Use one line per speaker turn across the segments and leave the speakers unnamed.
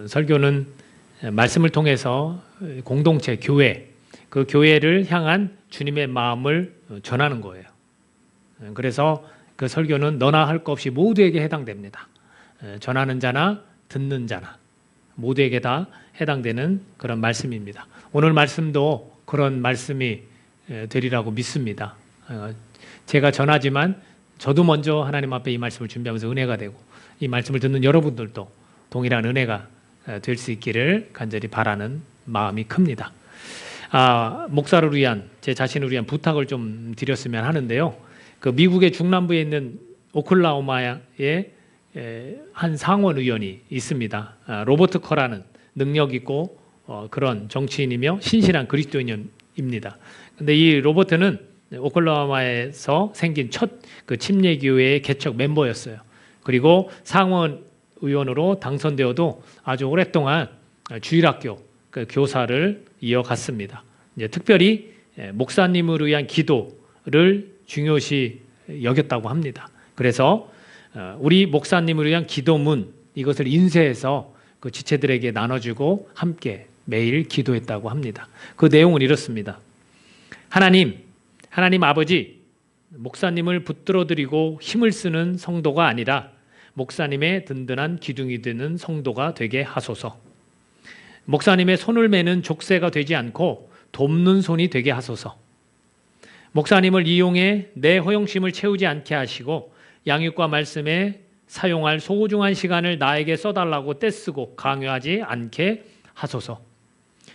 설교는 말씀을 통해서 공동체, 교회, 그 교회를 향한 주님의 마음을 전하는 거예요. 그래서 그 설교는 너나 할 것 없이 모두에게 해당됩니다. 전하는 자나 듣는 자나 모두에게 다 해당되는 그런 말씀입니다. 오늘 말씀도 그런 말씀이 되리라고 믿습니다. 제가 전하지만 저도 먼저 하나님 앞에 이 말씀을 준비하면서 은혜가 되고 이 말씀을 듣는 여러분들도 동일한 은혜가 될 수 있기를 간절히 바라는 마음이 큽니다. 목사를 위한, 제 자신을 위한 부탁을 좀 드렸으면 하는데요. 그 미국의 중남부에 있는 오클라호마의 한 상원 의원이 있습니다. 로버트 커라는 능력 있고 그런 정치인이며 신실한 그리스도인입니다. 근데 이 로버트는 오클라호마에서 생긴 첫 그 침례교회의 개척 멤버였어요. 그리고 상원 의원으로 당선되어도 아주 오랫동안 주일학교 그 교사를 이어갔습니다. 이제 특별히 목사님을 위한 기도를 중요시 여겼다고 합니다. 그래서 우리 목사님을 위한 기도문 이것을 인쇄해서 그 지체들에게 나눠주고 함께 매일 기도했다고 합니다. 그 내용은 이렇습니다. 하나님 아버지, 목사님을 붙들어드리고 힘을 쓰는 성도가 아니라 목사님의 든든한 기둥이 되는 성도가 되게 하소서. 목사님의 손을 매는 족쇄가 되지 않고 돕는 손이 되게 하소서. 목사님을 이용해 내 허영심을 채우지 않게 하시고 양육과 말씀에 사용할 소중한 시간을 나에게 써달라고 떼쓰고 강요하지 않게 하소서.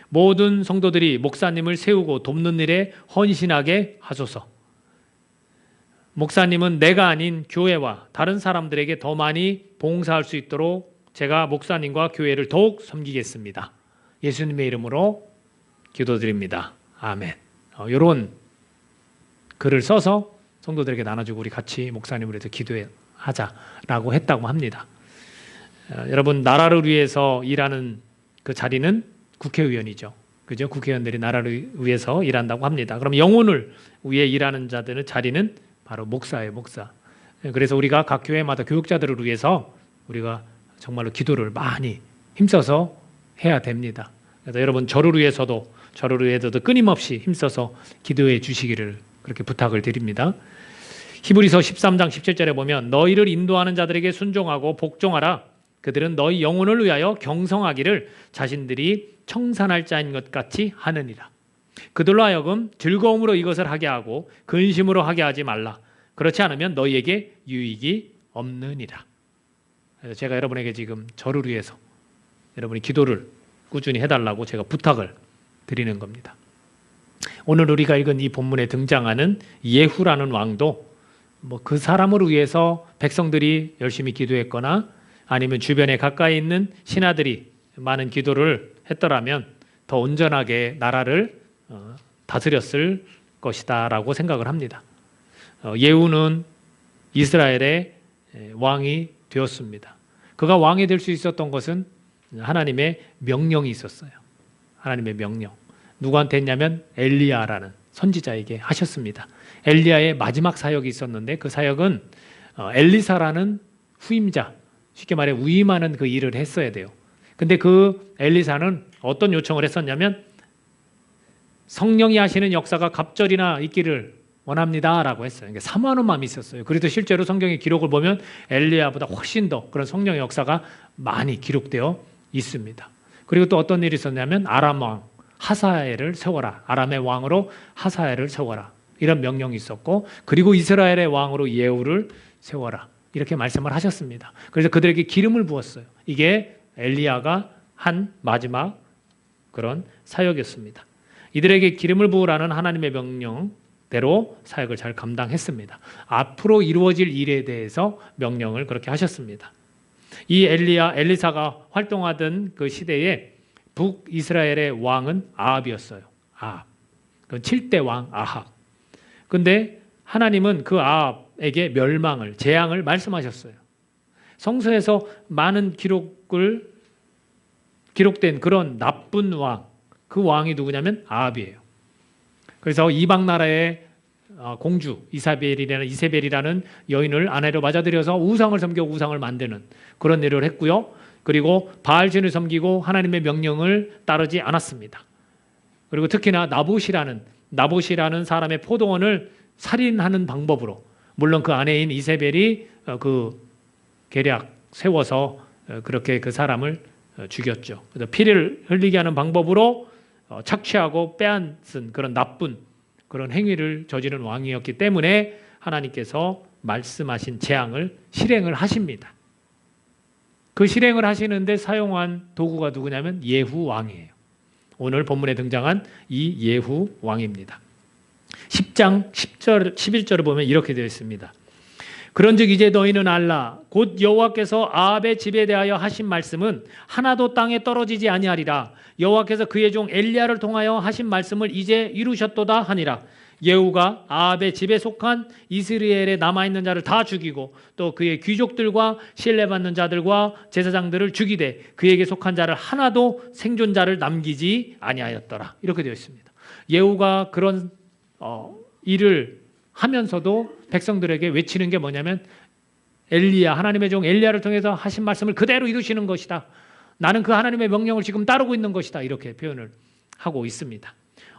모든 성도들이 목사님을 세우고 돕는 일에 헌신하게 하소서. 목사님은 내가 아닌 교회와 다른 사람들에게 더 많이 봉사할 수 있도록 제가 목사님과 교회를 더욱 섬기겠습니다. 예수님의 이름으로 기도드립니다. 아멘. 이런 글을 써서 성도들에게 나눠주고 우리 같이 목사님을 위해서 기도하자라고 했다고 합니다. 여러분, 나라를 위해서 일하는 그 자리는 국회의원이죠. 그죠? 국회의원들이 나라를 위해서 일한다고 합니다. 그럼 영혼을 위해 일하는 자들의 자리는 바로 목사예요, 목사. 그래서 우리가 각 교회마다 교육자들을 위해서 우리가 정말로 기도를 많이 힘써서 해야 됩니다. 그래서 여러분, 저를 위해서도 끊임없이 힘써서 기도해 주시기를 그렇게 부탁을 드립니다. 히브리서 13장 17절에 보면 너희를 인도하는 자들에게 순종하고 복종하라. 그들은 너희 영혼을 위하여 경성하기를 자신들이 청산할 자인 것 같이 하느니라. 그들로 하여금 즐거움으로 이것을 하게 하고 근심으로 하게 하지 말라. 그렇지 않으면 너희에게 유익이 없느니라. 그래서 제가 여러분에게 지금 저를 위해서 여러분이 기도를 꾸준히 해달라고 제가 부탁을 드리는 겁니다. 오늘 우리가 읽은 이 본문에 등장하는 예후라는 왕도 그 사람을 위해서 백성들이 열심히 기도했거나 아니면 주변에 가까이 있는 신하들이 많은 기도를 했더라면 더 온전하게 나라를 다스렸을 것이다 라고 생각을 합니다. 예후는 이스라엘의 왕이 되었습니다. 그가 왕이 될 수 있었던 것은 하나님의 명령이 있었어요. 하나님의 명령. 누구한테 했냐면 엘리야라는 선지자에게 하셨습니다. 엘리야의 마지막 사역이 있었는데 그 사역은 엘리사라는 후임자, 쉽게 말해 위임하는 그 일을 했어야 돼요. 근데 그 엘리사는 어떤 요청을 했었냐면 성령이 하시는 역사가 갑절이나 있기를 원합니다라고 했어요. 그러니까 사모하는 마음이 있었어요. 그래도 실제로 성경의 기록을 보면 엘리야보다 훨씬 더 그런 성령의 역사가 많이 기록되어 있습니다. 그리고 또 어떤 일이 있었냐면 아람 왕 하사엘을 세워라. 아람의 왕으로 하사엘을 세워라. 이런 명령이 있었고, 그리고 이스라엘의 왕으로 예후를 세워라. 이렇게 말씀을 하셨습니다. 그래서 그들에게 기름을 부었어요. 이게 엘리야가 한 마지막 그런 사역이었습니다. 이들에게 기름을 부으라는 하나님의 명령대로 사역을 잘 감당했습니다. 앞으로 이루어질 일에 대해서 명령을 그렇게 하셨습니다. 이 엘리사가 활동하던 그 시대에 북이스라엘의 왕은 아합이었어요. 아합. 그 7대 왕 아합. 근데 하나님은 그 아합에게 재앙을 말씀하셨어요. 성서에서 많은 기록된 그런 나쁜 왕, 그 왕이 누구냐면 아합이에요. 그래서 이방 나라의 공주 이세벨이라는 여인을 아내로 맞아들여서 우상을 섬겨 우상을 만드는 그런 일을 했고요. 그리고 바알신을 섬기고 하나님의 명령을 따르지 않았습니다. 그리고 특히나 나봇이라는 사람의 포도원을 살인하는 방법으로, 물론 그 아내인 이세벨이 그 계략 세워서 그렇게 그 사람을 죽였죠. 그래서 피를 흘리게 하는 방법으로 착취하고 빼앗은 그런 나쁜 그런 행위를 저지른 왕이었기 때문에 하나님께서 말씀하신 재앙을 실행을 하십니다. 그 실행을 하시는데 사용한 도구가 누구냐면 예후 왕이에요. 오늘 본문에 등장한 이 예후 왕입니다. 10장 10절 11절을 보면 이렇게 되어 있습니다. 그런즉 이제 너희는 알라 곧 여호와께서 아합의 집에 대하여 하신 말씀은 하나도 땅에 떨어지지 아니하리라. 여호와께서 그의 종 엘리야를 통하여 하신 말씀을 이제 이루셨도다 하니라. 예후가 아합의 집에 속한 이스라엘에 남아있는 자를 다 죽이고 또 그의 귀족들과 신뢰받는 자들과 제사장들을 죽이되 그에게 속한 자를 하나도 생존자를 남기지 아니하였더라. 이렇게 되어 있습니다. 예후가 그런 일을 하면서도 백성들에게 외치는 게 뭐냐면 엘리야, 하나님의 종 엘리야를 통해서 하신 말씀을 그대로 이루시는 것이다. 나는 그 하나님의 명령을 지금 따르고 있는 것이다. 이렇게 표현을 하고 있습니다.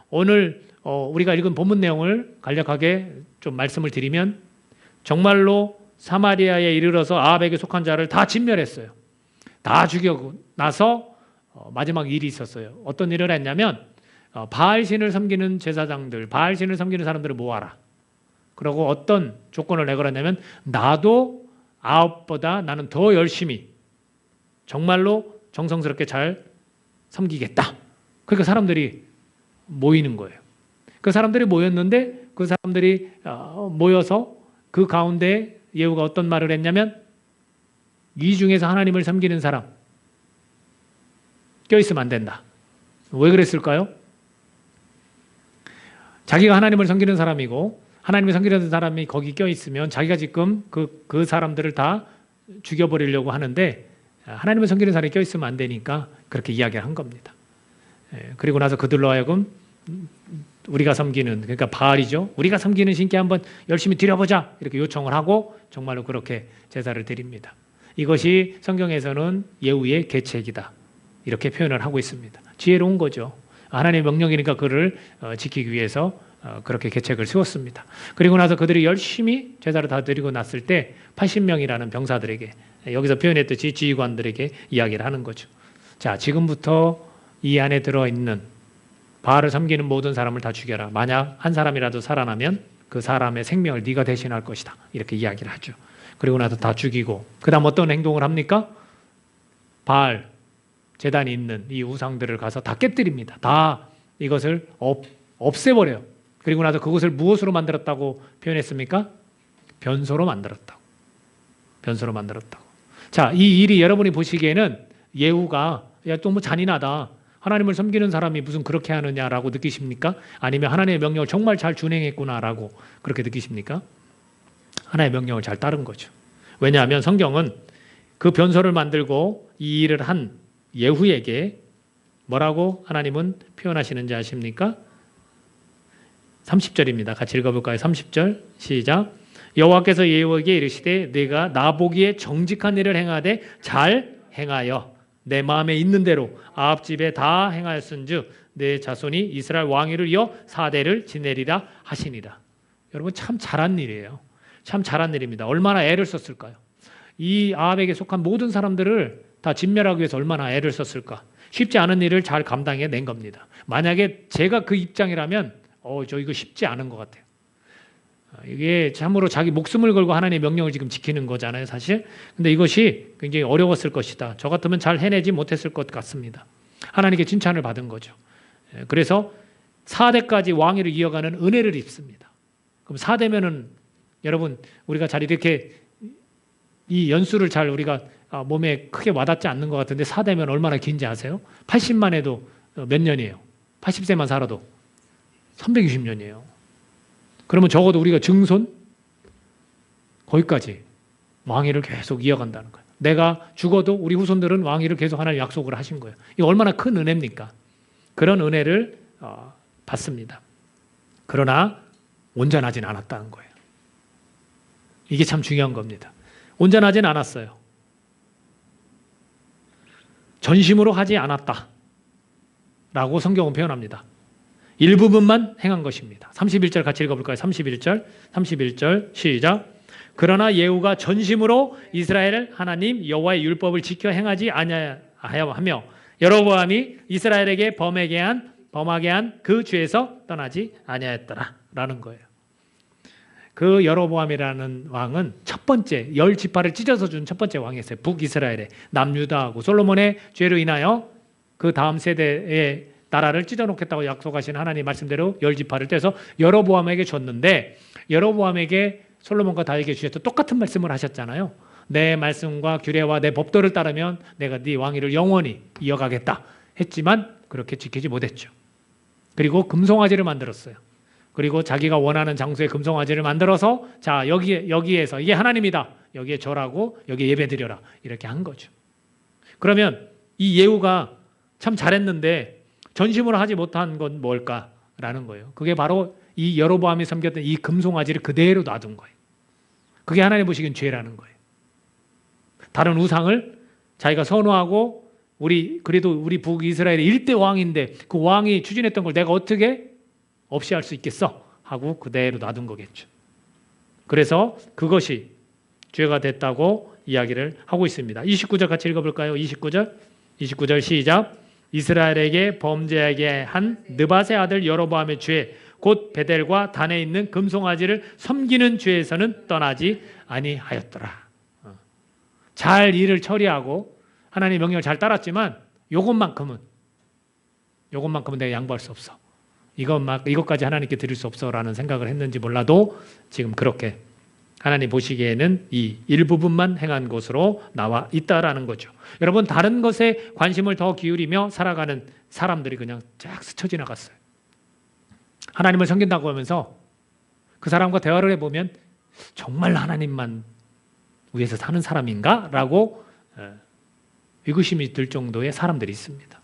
오늘 우리가 읽은 본문 내용을 간략하게 좀 말씀을 드리면 정말로 사마리아에 이르러서 아합에게 속한 자를 다 진멸했어요. 다 죽이고 나서 마지막 일이 있었어요. 어떤 일을 했냐면 바알신을 섬기는 제사장들, 바알신을 섬기는 사람들을 모아라. 그리고 어떤 조건을 내걸었냐면 나도 아합보다 나는 더 열심히 정말로 정성스럽게 잘 섬기겠다. 그러니까 사람들이 모이는 거예요. 그 사람들이 모였는데 그 사람들이 모여서 그 가운데 예후가 어떤 말을 했냐면 이 중에서 하나님을 섬기는 사람 껴있으면 안 된다. 왜 그랬을까요? 자기가 하나님을 섬기는 사람이고 하나님을 섬기는 사람이 거기 껴있으면 자기가 지금 그 사람들을 다 죽여버리려고 하는데 하나님을 섬기는 사람이 껴있으면 안 되니까 그렇게 이야기를 한 겁니다. 그리고 나서 그들로 하여금 우리가 섬기는, 그러니까 바알이죠. 우리가 섬기는 신께 한번 열심히 드려보자 이렇게 요청을 하고 정말로 그렇게 제사를 드립니다. 이것이 성경에서는 예후의 계책이다 이렇게 표현을 하고 있습니다. 지혜로운 거죠. 하나님의 명령이니까 그를 지키기 위해서 그렇게 계책을 세웠습니다. 그리고 나서 그들이 열심히 제사를 다 드리고 났을 때 80명이라는 병사들에게, 여기서 표현했듯이 지휘관들에게 이야기를 하는 거죠. 자, 지금부터 이 안에 들어있는 바알을 섬기는 모든 사람을 다 죽여라. 만약 한 사람이라도 살아나면 그 사람의 생명을 네가 대신할 것이다. 이렇게 이야기를 하죠. 그리고 나서 다 죽이고 그 다음 어떤 행동을 합니까? 바알 제단이 있는 이 우상들을 가서 다 깨뜨립니다. 다 이것을 없애버려요. 그리고 나서 그것을 무엇으로 만들었다고 표현했습니까? 변소로 만들었다고. 변소로 만들었다고. 자, 이 일이 여러분이 보시기에는 예후가 야, 또 뭐 잔인하다. 하나님을 섬기는 사람이 무슨 그렇게 하느냐라고 느끼십니까? 아니면 하나님의 명령을 정말 잘 준행했구나라고 그렇게 느끼십니까? 하나님의 명령을 잘 따른 거죠. 왜냐하면 성경은 그 변소를 만들고 이 일을 한 예후에게 뭐라고 하나님은 표현하시는지 아십니까? 30절입니다. 같이 읽어볼까요? 30절 시작. 여호와께서 예후에게 이르시되 네가 나 보기에 정직한 일을 행하되 잘 행하여 내 마음에 있는 대로 아합 집에 다 행하였은즉 내 자손이 이스라엘 왕위를 이어 4대를 지내리라 하시니라. 여러분 참 잘한 일이에요. 참 잘한 일입니다. 얼마나 애를 썼을까요? 이 아합에게 속한 모든 사람들을 다 진멸하기 위해서 얼마나 애를 썼을까? 쉽지 않은 일을 잘 감당해낸 겁니다. 만약에 제가 그 입장이라면 저 이거 쉽지 않은 것 같아요. 이게 참으로 자기 목숨을 걸고 하나님의 명령을 지금 지키는 거잖아요, 사실. 근데 이것이 굉장히 어려웠을 것이다. 저 같으면 잘 해내지 못했을 것 같습니다. 하나님께 칭찬을 받은 거죠. 그래서 4대까지 왕위를 이어가는 은혜를 입습니다. 그럼 4대면은 여러분 우리가 잘 이렇게 이 연수를 잘 우리가 몸에 크게 와닿지 않는 것 같은데 4대면 얼마나 긴지 아세요? 80만 해도 몇 년이에요? 80세만 살아도 320년이에요. 그러면 적어도 우리가 증손 거기까지 왕위를 계속 이어간다는 거예요. 내가 죽어도 우리 후손들은 왕위를 계속 하나님 약속을 하신 거예요. 이거 얼마나 큰 은혜입니까? 그런 은혜를 받습니다. 그러나 온전하진 않았다는 거예요. 이게 참 중요한 겁니다. 온전하진 않았어요. 전심으로 하지 않았다 라고 성경은 표현합니다. 일부분만 행한 것입니다. 31절 같이 읽어볼까요? 31절 시작. 그러나 예후가 전심으로 이스라엘 하나님 여호와의 율법을 지켜 행하지 아니하며 여로보암이 이스라엘에게 범하게 한 그 죄에서 떠나지 아니하였더라 라는 거예요. 그 여로보암이라는 왕은 첫 번째 10지파를 찢어서 준 첫 번째 왕이었어요. 북이스라엘의 남유다하고 솔로몬의 죄로 인하여 그 다음 세대의 나라를 찢어놓겠다고 약속하신 하나님 말씀대로 10지파를 떼서 여로보암에게 줬는데, 여로보암에게 솔로몬과 다윗에게 주셔서 똑같은 말씀을 하셨잖아요. 내 말씀과 규례와 내 법도를 따르면 내가 네 왕위를 영원히 이어가겠다 했지만 그렇게 지키지 못했죠. 그리고 금송아지를 만들었어요. 그리고 자기가 원하는 장소에 금송아지를 만들어서 자 여기에서 이게 하나님이다, 여기에 절하고 여기에 예배드려라 이렇게 한 거죠. 그러면 이 예후가 참 잘했는데 전심으로 하지 못한 건 뭘까라는 거예요. 그게 바로 이 여로보암이 섬겼던 이 금송아지를 그대로 놔둔 거예요. 그게 하나님 보시기엔 죄라는 거예요. 다른 우상을 자기가 선호하고 그래도 우리 북이스라엘의 1대 왕인데 그 왕이 추진했던 걸 내가 어떻게 없이 할 수 있겠어? 하고 그대로 놔둔 거겠죠. 그래서 그것이 죄가 됐다고 이야기를 하고 있습니다. 29절 같이 읽어볼까요? 29절 시작. 이스라엘에게 범죄하게 한 느밧의 아들 여로보암의 죄 곧 베델과 단에 있는 금송아지를 섬기는 죄에서는 떠나지 아니하였더라. 잘 일을 처리하고 하나님의 명령을 잘 따랐지만 이것만큼은 내가 양보할 수 없어. 이것까지 하나님께 드릴 수 없어라는 생각을 했는지 몰라도 지금 그렇게 하나님 보시기에는 이 일부분만 행한 것으로 나와 있다라는 거죠. 여러분, 다른 것에 관심을 더 기울이며 살아가는 사람들이 그냥 쫙 스쳐 지나갔어요. 하나님을 섬긴다고 하면서 그 사람과 대화를 해보면 정말 하나님만 위해서 사는 사람인가? 라고 의구심이 들 정도의 사람들이 있습니다.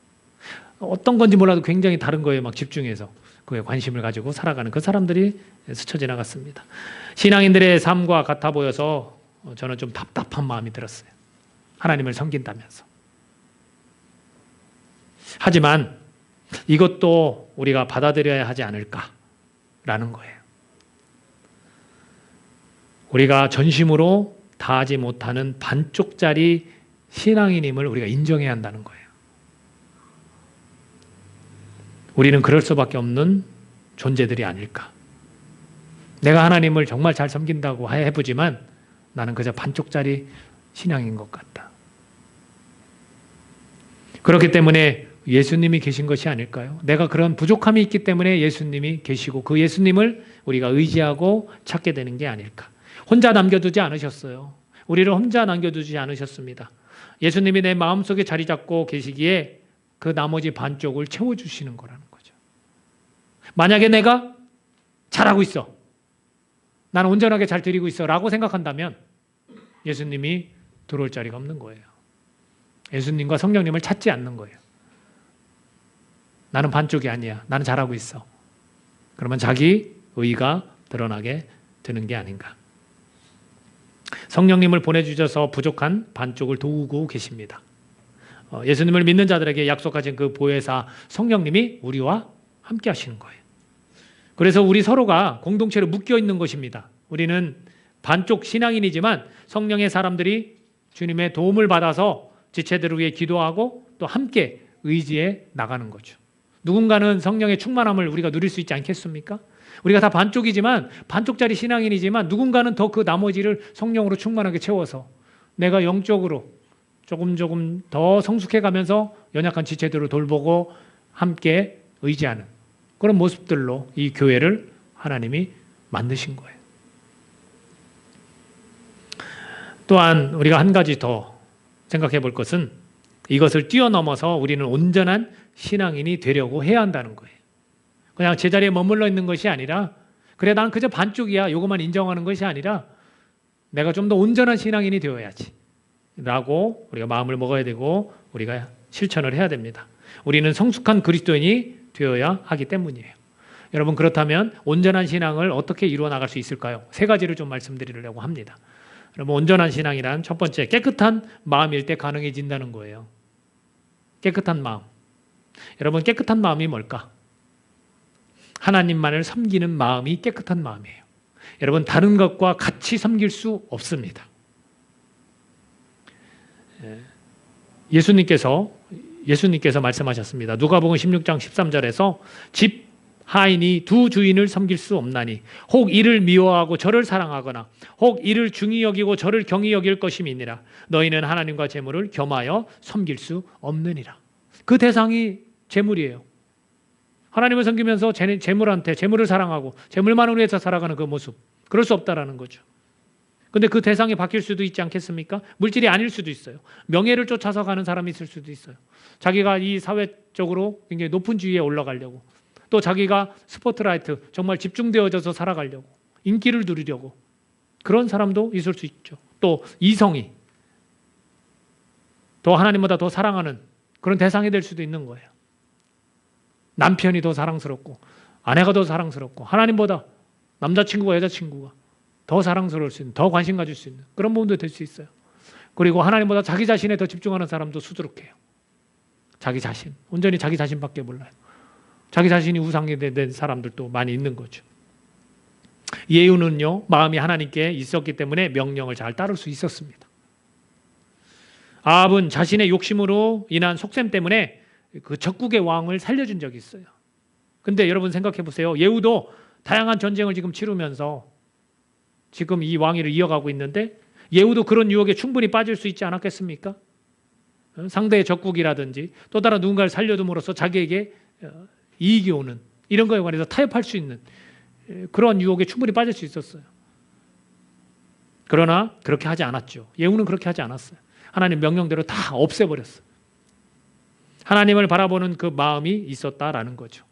어떤 건지 몰라도 굉장히 다른 거에 막 집중해서 그에 관심을 가지고 살아가는 그 사람들이 스쳐 지나갔습니다. 신앙인들의 삶과 같아 보여서 저는 좀 답답한 마음이 들었어요. 하나님을 섬긴다면서. 하지만 이것도 우리가 받아들여야 하지 않을까라는 거예요. 우리가 전심으로 다하지 못하는 반쪽짜리 신앙인임을 우리가 인정해야 한다는 거예요. 우리는 그럴 수밖에 없는 존재들이 아닐까. 내가 하나님을 정말 잘 섬긴다고 해보지만 나는 그저 반쪽짜리 신앙인 것 같다. 그렇기 때문에 예수님이 계신 것이 아닐까요? 내가 그런 부족함이 있기 때문에 예수님이 계시고 그 예수님을 우리가 의지하고 찾게 되는 게 아닐까. 혼자 남겨두지 않으셨어요. 우리를 혼자 남겨두지 않으셨습니다. 예수님이 내 마음속에 자리 잡고 계시기에 그 나머지 반쪽을 채워주시는 거라는 거죠. 만약에 내가 잘하고 있어, 나는 온전하게 잘 드리고 있어 라고 생각한다면 예수님이 들어올 자리가 없는 거예요. 예수님과 성령님을 찾지 않는 거예요. 나는 반쪽이 아니야, 나는 잘하고 있어. 그러면 자기 의의가 드러나게 되는 게 아닌가. 성령님을 보내주셔서 부족한 반쪽을 도우고 계십니다. 예수님을 믿는 자들에게 약속하신 그 보혜사 성령님이 우리와 함께 하시는 거예요. 그래서 우리 서로가 공동체로 묶여 있는 것입니다. 우리는 반쪽 신앙인이지만 성령의 사람들이 주님의 도움을 받아서 지체들을 위해 기도하고 또 함께 의지해 나가는 거죠. 누군가는 성령의 충만함을 우리가 누릴 수 있지 않겠습니까? 우리가 다 반쪽이지만, 반쪽짜리 신앙인이지만 누군가는 더 그 나머지를 성령으로 충만하게 채워서 내가 영적으로 조금 더 성숙해 가면서 연약한 지체들을 돌보고 함께 의지하는 그런 모습들로 이 교회를 하나님이 만드신 거예요. 또한 우리가 한 가지 더 생각해 볼 것은 이것을 뛰어넘어서 우리는 온전한 신앙인이 되려고 해야 한다는 거예요. 그냥 제자리에 머물러 있는 것이 아니라 그래 난 그저 반쪽이야 요것만 인정하는 것이 아니라 내가 좀 더 온전한 신앙인이 되어야지 라고 우리가 마음을 먹어야 되고 우리가 실천을 해야 됩니다. 우리는 성숙한 그리스도인이 되어야 하기 때문이에요. 여러분, 그렇다면 온전한 신앙을 어떻게 이루어 나갈 수 있을까요? 세 가지를 좀 말씀드리려고 합니다. 여러분, 온전한 신앙이란 첫 번째, 깨끗한 마음일 때 가능해진다는 거예요. 깨끗한 마음. 여러분, 깨끗한 마음이 뭘까? 하나님만을 섬기는 마음이 깨끗한 마음이에요. 여러분, 다른 것과 같이 섬길 수 없습니다. 예수님께서 말씀하셨습니다. 누가복음 16장 13절에서 집 하인이 두 주인을 섬길 수 없나니 혹 이를 미워하고 저를 사랑하거나 혹 이를 중히 여기고 저를 경히 여길 것임이니라. 너희는 하나님과 재물을 겸하여 섬길 수 없느니라. 그 대상이 재물이에요. 하나님을 섬기면서 재물을 사랑하고 재물만을 위해서 살아가는 그 모습, 그럴 수 없다라는 거죠. 근데 그 대상이 바뀔 수도 있지 않겠습니까? 물질이 아닐 수도 있어요. 명예를 쫓아서 가는 사람이 있을 수도 있어요. 자기가 이 사회적으로 굉장히 높은 지위에 올라가려고, 또 자기가 스포트라이트, 정말 집중되어져서 살아가려고, 인기를 누리려고, 그런 사람도 있을 수 있죠. 또 이성이 더 하나님보다 더 사랑하는 그런 대상이 될 수도 있는 거예요. 남편이 더 사랑스럽고 아내가 더 사랑스럽고 하나님보다 남자친구가 여자친구가 더 사랑스러울 수 있는, 더 관심 가질 수 있는 그런 부분도 될 수 있어요. 그리고 하나님보다 자기 자신에 더 집중하는 사람도 수두룩해요. 자기 자신, 온전히 자기 자신밖에 몰라요. 자기 자신이 우상이 된 사람들도 많이 있는 거죠. 예후는요, 마음이 하나님께 있었기 때문에 명령을 잘 따를 수 있었습니다. 아합은 자신의 욕심으로 인한 속셈 때문에 그 적국의 왕을 살려준 적이 있어요. 근데 여러분 생각해 보세요. 예후도 다양한 전쟁을 지금 치르면서 지금 이 왕위를 이어가고 있는데 예후도 그런 유혹에 충분히 빠질 수 있지 않았겠습니까? 상대의 적국이라든지 또 다른 누군가를 살려둠으로써 자기에게 이익이 오는 이런 거에 관해서 타협할 수 있는 그런 유혹에 충분히 빠질 수 있었어요. 그러나 그렇게 하지 않았죠. 예후는 그렇게 하지 않았어요. 하나님 명령대로 다 없애버렸어요. 하나님을 바라보는 그 마음이 있었다라는 거죠.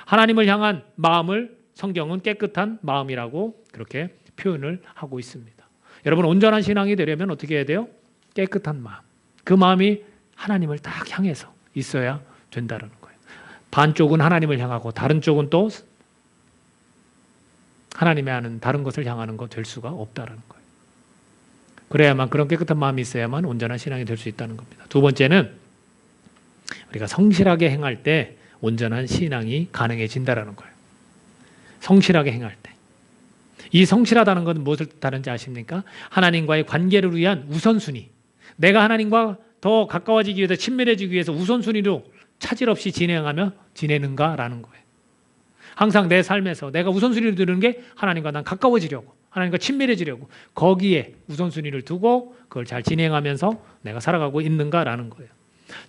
하나님을 향한 마음을 성경은 깨끗한 마음이라고 그렇게 표현을 하고 있습니다. 여러분, 온전한 신앙이 되려면 어떻게 해야 돼요? 깨끗한 마음. 그 마음이 하나님을 딱 향해서 있어야 된다는 거예요. 반쪽은 하나님을 향하고 다른 쪽은 또 하나님이 하는 다른 것을 향하는 것 될 수가 없다는 거예요. 그래야만, 그런 깨끗한 마음이 있어야만 온전한 신앙이 될 수 있다는 겁니다. 두 번째는 우리가 성실하게 행할 때 온전한 신앙이 가능해진다는 거예요. 성실하게 행할 때. 이 성실하다는 것은 무엇을 뜻하는지 아십니까? 하나님과의 관계를 위한 우선순위. 내가 하나님과 더 가까워지기 위해서, 친밀해지기 위해서 우선순위로 차질 없이 지내는가라는 거예요. 항상 내 삶에서 내가 우선순위를 두는 게 하나님과 난 가까워지려고, 하나님과 친밀해지려고, 거기에 우선순위를 두고 그걸 잘 진행하면서 내가 살아가고 있는가라는 거예요.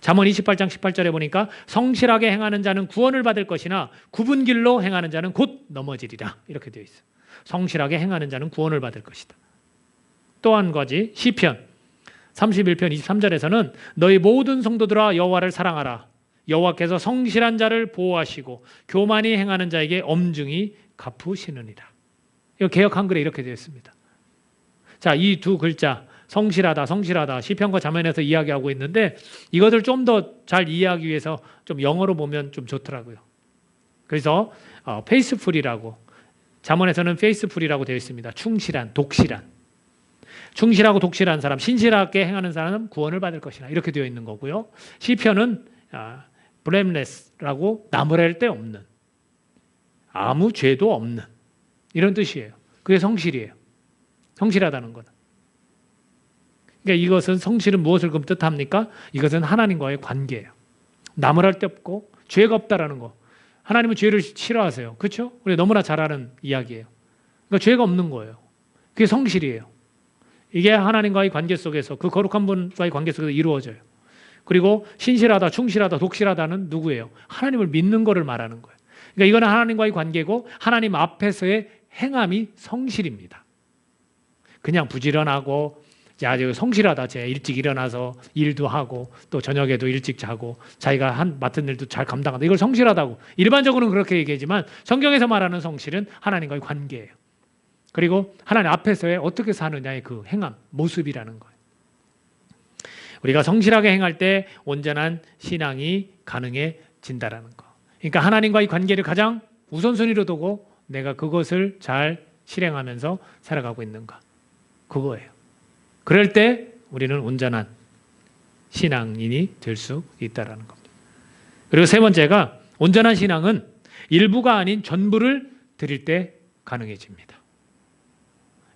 잠언 28장 18절에 보니까 성실하게 행하는 자는 구원을 받을 것이나 굽은 길로 행하는 자는 곧 넘어지리라, 이렇게 되어 있어요. 성실하게 행하는 자는 구원을 받을 것이다. 또 한 가지, 시편 31편 23절에서는 너희 모든 성도들아 여호와를 사랑하라. 여호와께서 성실한 자를 보호하시고 교만히 행하는 자에게 엄중히 갚으시느니라. 이거 개역 한글에 이렇게 되어 있습니다. 자, 이 두 글자 성실하다, 성실하다, 시편과 잠언에서 이야기하고 있는데 이것을 좀 더 잘 이해하기 위해서 좀 영어로 보면 좀 좋더라고요. 그래서 페이스풀이라고, 잠언에서는 페이스풀이라고 되어 있습니다. 충실한, 독실한. 충실하고 독실한 사람, 신실하게 행하는 사람은 구원을 받을 것이라, 이렇게 되어 있는 거고요. 시편은 blameless라고 나무랄 데 없는, 아무 죄도 없는, 이런 뜻이에요. 그게 성실이에요. 성실하다는 것. 그러니까 이것은, 성실은 무엇을 그럼 뜻합니까? 이것은 하나님과의 관계예요. 나무랄 데 없고 죄가 없다라는 거. 하나님은 죄를 싫어하세요. 그렇죠? 우리 너무나 잘 아는 이야기예요. 그러니까 죄가 없는 거예요. 그게 성실이에요. 이게 하나님과의 관계 속에서, 그 거룩한 분과의 관계 속에서 이루어져요. 그리고 신실하다, 충실하다, 독실하다는 누구예요? 하나님을 믿는 거를 말하는 거예요. 그러니까 이거는 하나님과의 관계고 하나님 앞에서의 행함이 성실입니다. 그냥 부지런하고 성실하다, 제 일찍 일어나서 일도 하고 또 저녁에도 일찍 자고 자기가 맡은 일도 잘 감당한다, 이걸 성실하다고 일반적으로는 그렇게 얘기하지만 성경에서 말하는 성실은 하나님과의 관계예요. 그리고 하나님 앞에서의 어떻게 사느냐의 그 행함, 모습이라는 거예요. 우리가 성실하게 행할 때 온전한 신앙이 가능해진다라는 거. 그러니까 하나님과의 관계를 가장 우선순위로 두고 내가 그것을 잘 실행하면서 살아가고 있는가? 그거예요. 그럴 때 우리는 온전한 신앙인이 될 수 있다는 겁니다. 그리고 세 번째가 온전한 신앙은 일부가 아닌 전부를 드릴 때 가능해집니다.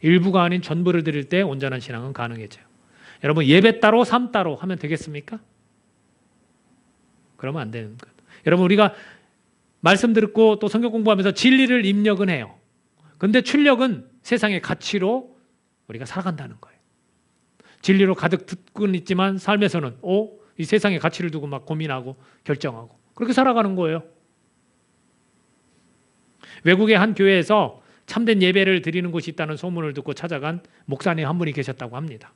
일부가 아닌 전부를 드릴 때 온전한 신앙은 가능해져요. 여러분 예배 따로 삶 따로 하면 되겠습니까? 그러면 안 되는 거예요. 여러분 우리가 말씀 듣고 또 성경 공부하면서 진리를 입력은 해요. 근데 출력은 세상의 가치로 우리가 살아간다는 거예요. 진리로 가득 듣고는 있지만 삶에서는 이 세상의 가치를 두고 막 고민하고 결정하고 그렇게 살아가는 거예요. 외국의 한 교회에서 참된 예배를 드리는 곳이 있다는 소문을 듣고 찾아간 목사님 한 분이 계셨다고 합니다.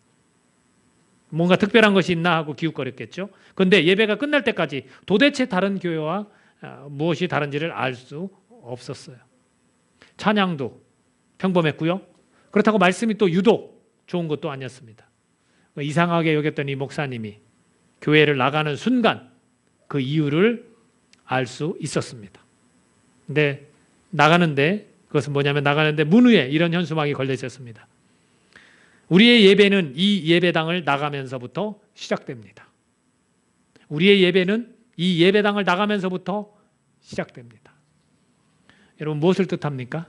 뭔가 특별한 것이 있나 하고 기웃거렸겠죠. 그런데 예배가 끝날 때까지 도대체 다른 교회와 무엇이 다른지를 알 수 없었어요. 찬양도 평범했고요. 그렇다고 말씀이 또 유독 좋은 것도 아니었습니다. 이상하게 여겼던 이 목사님이 교회를 나가는 순간 그 이유를 알 수 있었습니다. 근데 그것은 뭐냐면 나가는데 문 위에 이런 현수막이 걸려 있었습니다. 우리의 예배는 이 예배당을 나가면서부터 시작됩니다. 우리의 예배는 이 예배당을 나가면서부터 시작됩니다. 여러분 무엇을 뜻합니까?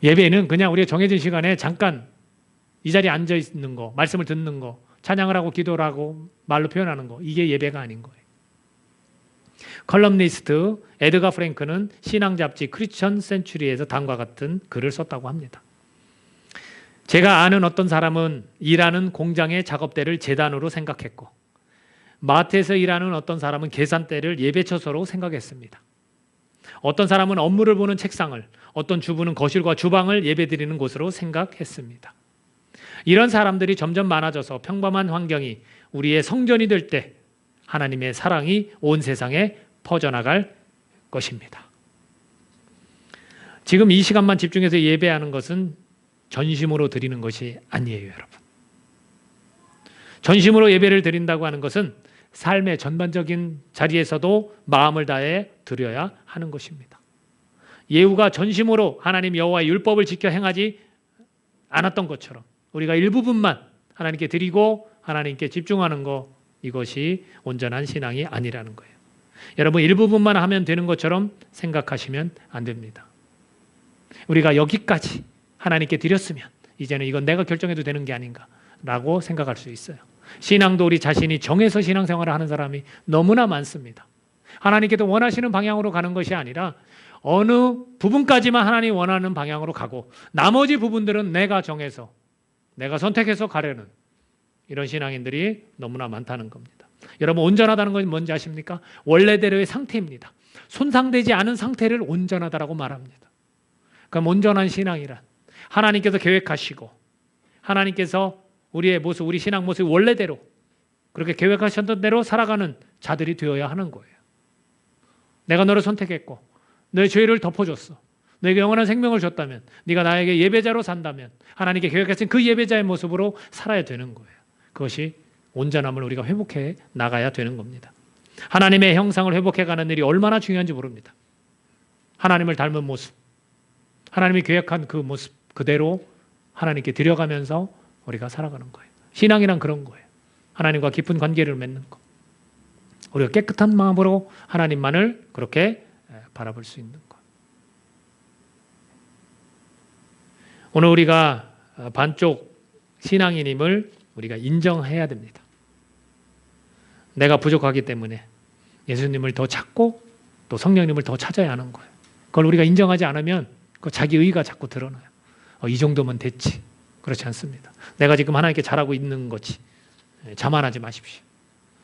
예배는 그냥 우리가 정해진 시간에 잠깐 이 자리에 앉아 있는 거, 말씀을 듣는 거, 찬양을 하고 기도를 하고 말로 표현하는 거, 이게 예배가 아닌 거예요. 컬럼니스트 에드가 프랭크는 신앙 잡지 크리스천 센츄리에서 다음과 같은 글을 썼다고 합니다. 제가 아는 어떤 사람은 일하는 공장의 작업대를 제단으로 생각했고 마트에서 일하는 어떤 사람은 계산대를 예배처소로 생각했습니다. 어떤 사람은 업무를 보는 책상을, 어떤 주부는 거실과 주방을 예배드리는 곳으로 생각했습니다. 이런 사람들이 점점 많아져서 평범한 환경이 우리의 성전이 될 때 하나님의 사랑이 온 세상에 퍼져나갈 것입니다. 지금 이 시간만 집중해서 예배하는 것은 전심으로 드리는 것이 아니에요, 여러분. 전심으로 예배를 드린다고 하는 것은 삶의 전반적인 자리에서도 마음을 다해 드려야 하는 것입니다. 예후가 전심으로 하나님 여호와의 율법을 지켜 행하지 않았던 것처럼 우리가 일부분만 하나님께 드리고 하나님께 집중하는 것, 이것이 온전한 신앙이 아니라는 거예요. 여러분 일부분만 하면 되는 것처럼 생각하시면 안 됩니다. 우리가 여기까지 하나님께 드렸으면 이제는 이건 내가 결정해도 되는 게 아닌가라고 생각할 수 있어요. 신앙도 우리 자신이 정해서 신앙생활을 하는 사람이 너무나 많습니다. 하나님께도 원하시는 방향으로 가는 것이 아니라 어느 부분까지만 하나님이 원하는 방향으로 가고 나머지 부분들은 내가 정해서 내가 선택해서 가려는 이런 신앙인들이 너무나 많다는 겁니다. 여러분 온전하다는 건 뭔지 아십니까? 원래대로의 상태입니다. 손상되지 않은 상태를 온전하다라고 말합니다. 그럼 온전한 신앙이란 하나님께서 계획하시고 하나님께서 우리의 모습, 우리 신앙 모습이 원래대로 그렇게 계획하셨던 대로 살아가는 자들이 되어야 하는 거예요. 내가 너를 선택했고 너의 죄를 덮어줬어. 너에게 영원한 생명을 줬다면 네가 나에게 예배자로 산다면 하나님께 계획하신 그 예배자의 모습으로 살아야 되는 거예요. 그것이 온전함을 우리가 회복해 나가야 되는 겁니다. 하나님의 형상을 회복해가는 일이 얼마나 중요한지 모릅니다. 하나님을 닮은 모습, 하나님이 계획한 그 모습 그대로 하나님께 드려가면서 우리가 살아가는 거예요. 신앙이란 그런 거예요. 하나님과 깊은 관계를 맺는 것. 우리가 깨끗한 마음으로 하나님만을 그렇게 바라볼 수 있는 것. 오늘 우리가 반쪽 신앙인임을 우리가 인정해야 됩니다. 내가 부족하기 때문에 예수님을 더 찾고 또 성령님을 더 찾아야 하는 거예요. 그걸 우리가 인정하지 않으면 그 자기 의가 자꾸 드러나요. 이 정도면 됐지. 그렇지 않습니다. 내가 지금 하나님께 잘하고 있는 거지. 자만하지 마십시오.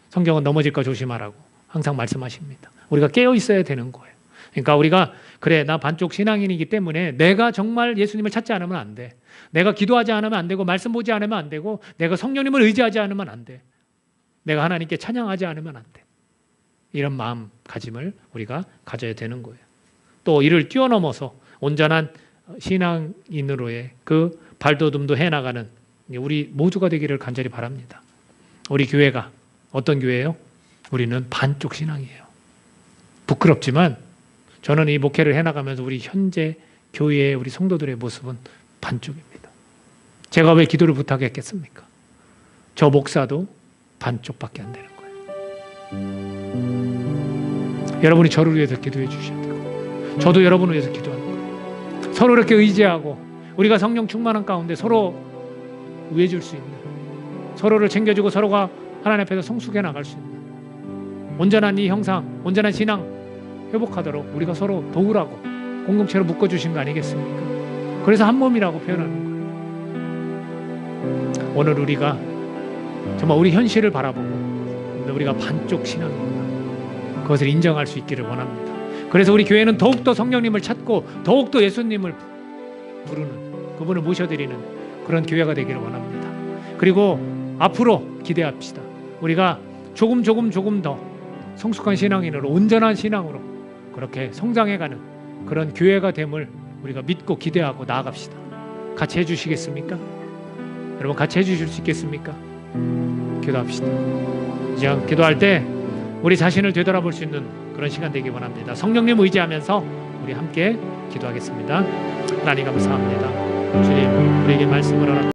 성경은 넘어질까 조심하라고 항상 말씀하십니다. 우리가 깨어 있어야 되는 거예요. 그러니까 우리가 그래 나 반쪽 신앙인이기 때문에 내가 정말 예수님을 찾지 않으면 안 돼. 내가 기도하지 않으면 안 되고 말씀 보지 않으면 안 되고 내가 성령님을 의지하지 않으면 안 돼. 내가 하나님께 찬양하지 않으면 안 돼. 이런 마음가짐을 우리가 가져야 되는 거예요. 또 이를 뛰어넘어서 온전한 신앙인으로의 그 발돋움도 해나가는 우리 모두가 되기를 간절히 바랍니다. 우리 교회가 어떤 교회예요? 우리는 반쪽 신앙이에요. 부끄럽지만 저는 이 목회를 해나가면서 우리 현재 교회의 우리 성도들의 모습은 반쪽입니다. 제가 왜 기도를 부탁했겠습니까? 저 목사도 반쪽밖에 안 되는 거예요. 여러분이 저를 위해서 기도해 주셔야 되고 저도 여러분을 위해서 기도하는 거예요. 서로 이렇게 의지하고 우리가 성령 충만한 가운데 서로 위해 줄 수 있는, 서로를 챙겨주고 서로가 하나님 앞에서 성숙해 나갈 수 있는 온전한 이 형상, 온전한 신앙 회복하도록 우리가 서로 도우라고 공동체로 묶어주신 거 아니겠습니까? 그래서 한 몸이라고 표현하는 거예요. 오늘 우리가 정말 우리 현실을 바라보고 우리가 반쪽 신앙이구나, 그것을 인정할 수 있기를 원합니다. 그래서 우리 교회는 더욱더 성령님을 찾고 더욱더 예수님을 부르는, 그분을 모셔드리는 그런 교회가 되기를 원합니다. 그리고 앞으로 기대합시다. 우리가 조금 더 성숙한 신앙인으로, 온전한 신앙으로 그렇게 성장해가는 그런 교회가 됨을 우리가 믿고 기대하고 나아갑시다. 같이 해주시겠습니까? 여러분 같이 해주실 수 있겠습니까? 기도합시다. 이제 기도할 때 우리 자신을 되돌아볼 수 있는 그런 시간 되기 원합니다. 성령님 의지하면서 우리 함께 기도하겠습니다. 하나님 감사합니다. 주님, 우리에게 말씀을 하라.